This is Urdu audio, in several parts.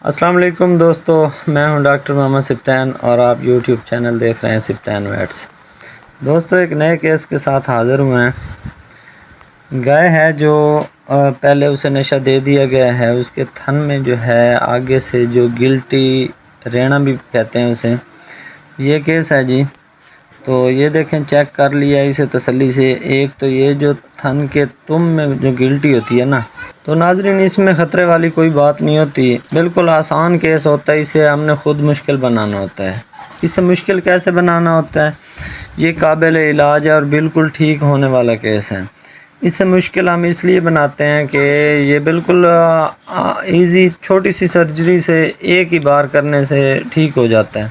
السلام علیکم دوستو، میں ہوں ڈاکٹر محمد سبطین اور آپ یوٹیوب چینل دیکھ رہے ہیں سبطین ویٹس۔ دوستو ایک نئے کیس کے ساتھ حاضر ہوئے ہیں۔ گائے ہے جو پہلے اسے نشہ دے دیا گیا ہے، اس کے تھن میں جو ہے آگے سے جو گلٹی ریڑھاں بھی کہتے ہیں اسے، یہ کیس ہے جی۔ تو یہ دیکھیں، چیک کر لیا اسے تسلی سے۔ ایک تو یہ جو تھن کے تم میں جو گلٹی ہوتی ہے نا، تو ناظرین اس میں خطرے والی کوئی بات نہیں ہوتی، بالکل آسان کیس ہوتا ہے۔ اسے ہم نے خود مشکل بنانا ہوتا ہے۔ اسے مشکل کیسے بنانا ہوتا ہے؟ یہ قابل علاج ہے اور بالکل ٹھیک ہونے والا کیس ہے۔ اس سے مشکل ہم اس لیے بناتے ہیں کہ یہ بالکل ایزی، چھوٹی سی سرجری سے ایک ہی بار کرنے سے ٹھیک ہو جاتا ہے۔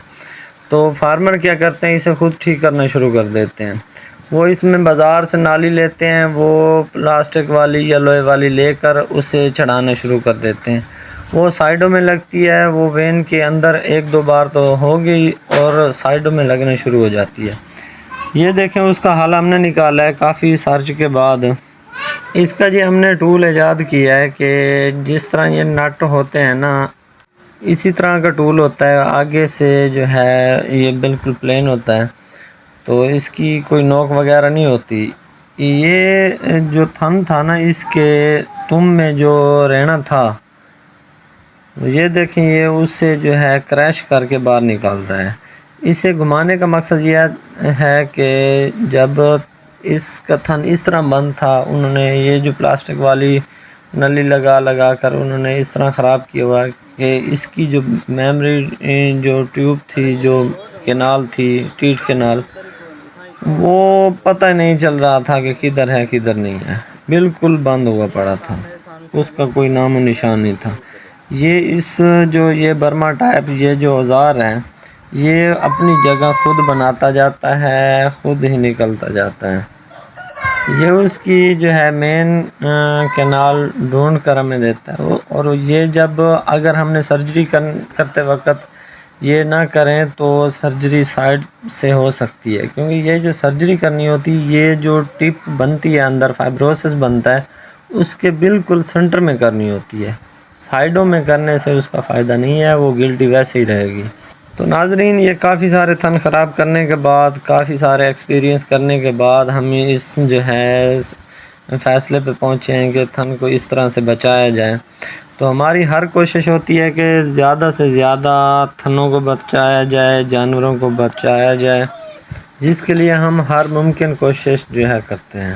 تو فارمر کیا کرتے ہیں، اسے خود ٹھیک کرنا شروع کر دیتے ہیں۔ وہ اس میں بازار سے نالی لیتے ہیں، وہ پلاسٹک والی یا لوہے والی لے کر اسے چڑھانا شروع کر دیتے ہیں۔ وہ سائیڈوں میں لگتی ہے، وہ وین کے اندر ایک دو بار تو ہوگی اور سائیڈوں میں لگنے شروع ہو جاتی ہے۔ یہ دیکھیں، اس کا حل ہم نے نکالا ہے کافی سرچ کے بعد۔ اس کا جی ہم نے ٹول ایجاد کیا ہے کہ جس طرح یہ نٹ ہوتے ہیں نا، اسی طرح کا ٹول ہوتا ہے۔ آگے سے جو ہے یہ بالکل پلین ہوتا ہے، تو اس کی کوئی نوک وغیرہ نہیں ہوتی۔ یہ جو تھن تھا نا، اس کے تم میں جو ریڑھا تھا، یہ دیکھیں، یہ اس سے جو ہے کریش کر کے باہر نکال رہا ہے۔ اسے گھمانے کا مقصد یہ ہے کہ جب اس کا تھن اس طرح بند تھا، انہوں نے یہ جو پلاسٹک والی نلی لگا کر انہوں نے اس طرح خراب کیا ہوا کہ اس کی جو میموری جو ٹیوب تھی، جو کینال تھی، ٹیٹ کینال، وہ پتہ نہیں چل رہا تھا کہ کدھر ہے کدھر نہیں ہے، بالکل بند ہوا پڑا تھا، اس کا کوئی نام و نشان نہیں تھا۔ یہ برما ٹائپ یہ جو اوزار ہے، یہ اپنی جگہ خود بناتا جاتا ہے، خود ہی نکلتا جاتا ہے۔ یہ اس کی جو ہے مین کینال ڈھونڈ کر ہمیں دیتا ہے، اور یہ جب اگر ہم نے سرجری کرتے وقت یہ نہ کریں تو سرجری سائڈ سے ہو سکتی ہے، کیونکہ یہ جو سرجری کرنی ہوتی، یہ جو ٹپ بنتی ہے اندر، فائبروسس بنتا ہے، اس کے بالکل سنٹر میں کرنی ہوتی ہے۔ سائیڈوں میں کرنے سے اس کا فائدہ نہیں ہے، وہ گلٹی ویسے ہی رہے گی۔ تو ناظرین، یہ کافی سارے تھن خراب کرنے کے بعد، کافی سارے ایکسپیرینس کرنے کے بعد ہم اس جو ہے فیصلے پہ پہنچے ہیں کہ تھن کو اس طرح سے بچایا جائے۔ تو ہماری ہر کوشش ہوتی ہے کہ زیادہ سے زیادہ تھنوں کو بچایا جائے، جانوروں کو بچایا جائے، جس کے لیے ہم ہر ممکن کوشش جو ہے کرتے ہیں۔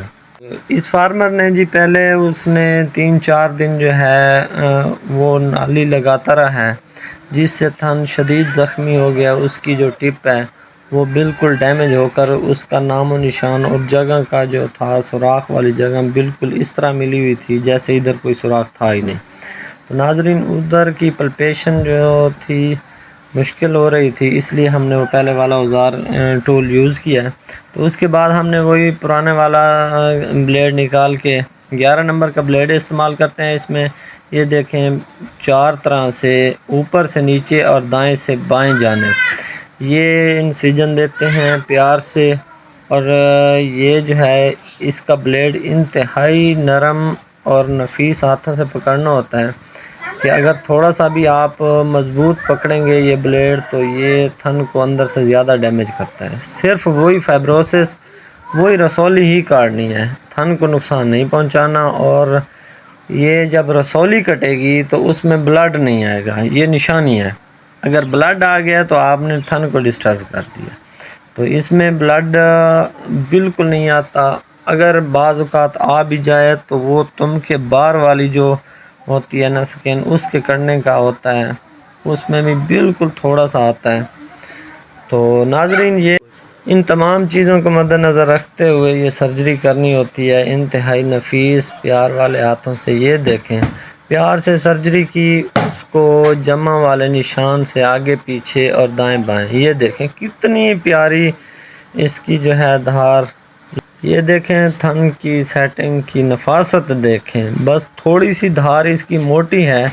اس فارمر نے جی پہلے اس نے 3-4 دن جو ہے وہ نالی لگاتا رہا ہے، جس سے تھن شدید زخمی ہو گیا۔ اس کی جو ٹپ ہے وہ بالکل ڈیمیج ہو کر اس کا نام و نشان اور جگہ کا جو تھا، سوراخ والی جگہ بالکل اس طرح ملی ہوئی تھی جیسے ادھر کوئی سوراخ تھا ہی نہیں۔ تو ناظرین، ادھر کی پلپیشن جو تھی مشکل ہو رہی تھی، اس لیے ہم نے وہ پہلے والا اوزار ٹول یوز کیا ہے۔ تو اس کے بعد ہم نے وہی پرانے والا بلیڈ نکال کے 11 نمبر کا بلیڈ استعمال کرتے ہیں۔ اس میں یہ دیکھیں 4 طرح سے، اوپر سے نیچے اور دائیں سے بائیں جانب یہ انسیجن دیتے ہیں پیار سے، اور یہ جو ہے اس کا بلیڈ انتہائی نرم اور نفیس ہاتھوں سے پکڑنا ہوتا ہے کہ اگر تھوڑا سا بھی آپ مضبوط پکڑیں گے یہ بلیڈ تو یہ تھن کو اندر سے زیادہ ڈیمیج کرتا ہے۔ صرف وہی فائبروسس، وہی رسولی ہی کاٹنی ہے، تھن کو نقصان نہیں پہنچانا۔ اور یہ جب رسولی کٹے گی تو اس میں بلڈ نہیں آئے گا، یہ نشانی ہے۔ اگر بلڈ آ گیا تو آپ نے تھن کو ڈسٹرب کر دیا۔ تو اس میں بلڈ بالکل نہیں آتا۔ اگر بعض اوقات آ بھی جائے تو وہ تم کے بار والی جو ہوتی ہے نا سکن، اس کے کڑنے کا ہوتا ہے، اس میں بھی بالکل تھوڑا سا آتا ہے۔ تو ناظرین، یہ ان تمام چیزوں کو مد نظر رکھتے ہوئے یہ سرجری کرنی ہوتی ہے انتہائی نفیس پیار والے ہاتھوں سے۔ یہ دیکھیں، پیار سے سرجری کی، اس کو جمع والے نشان سے آگے پیچھے اور دائیں بائیں۔ یہ دیکھیں کتنی پیاری اس کی جو ہے دھار۔ یہ دیکھیں تھن کی سیٹنگ کی نفاست دیکھیں، بس تھوڑی سی دھار اس کی موٹی ہے،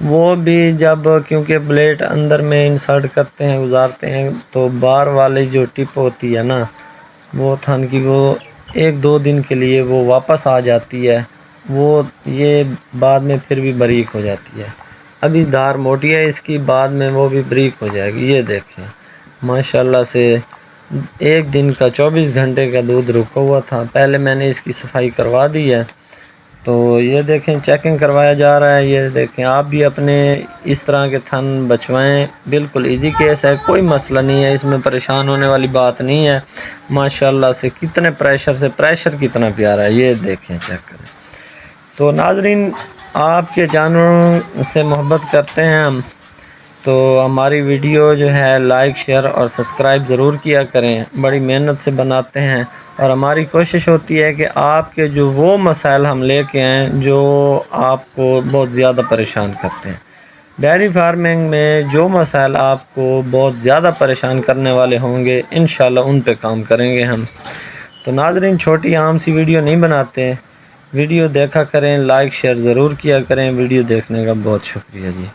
وہ بھی جب کیونکہ بلیڈ اندر میں انسرٹ کرتے ہیں، گزارتے ہیں، تو بار والی جو ٹپ ہوتی ہے نا، وہ تھن کی وہ 1-2 دن کے لیے وہ واپس آ جاتی ہے، وہ یہ بعد میں پھر بھی باریک ہو جاتی ہے۔ ابھی دھار موٹی ہے اس کی، بعد میں وہ بھی بریک ہو جائے گی۔ یہ دیکھیں ماشاءاللہ سے ایک دن کا 24 گھنٹے کا دودھ رکا ہوا تھا، پہلے میں نے اس کی صفائی کروا دی ہے، تو یہ دیکھیں چیکنگ کروایا جا رہا ہے۔ یہ دیکھیں آپ بھی اپنے اس طرح کے تھن بچوائیں، بالکل ایزی کیس ہے، کوئی مسئلہ نہیں ہے، اس میں پریشان ہونے والی بات نہیں ہے۔ ماشاءاللہ سے کتنے پریشر کتنا پیارا ہے، یہ دیکھیں چیک کریں۔ تو ناظرین آپ کے جانوروں سے محبت کرتے ہیں ہم، تو ہماری ویڈیو جو ہے لائک شیئر اور سبسکرائب ضرور کیا کریں، بڑی محنت سے بناتے ہیں، اور ہماری کوشش ہوتی ہے کہ آپ کے جو وہ مسائل ہم لے کے آئیں جو آپ کو بہت زیادہ پریشان کرتے ہیں۔ ڈیری فارمنگ میں جو مسائل آپ کو بہت زیادہ پریشان کرنے والے ہوں گے انشاءاللہ ان پہ کام کریں گے ہم۔ تو ناظرین چھوٹی عام سی ویڈیو نہیں بناتے، ویڈیو دیکھا کریں، لائک شیئر ضرور کیا کریں۔ ویڈیو دیکھنے کا بہت شکریہ جی۔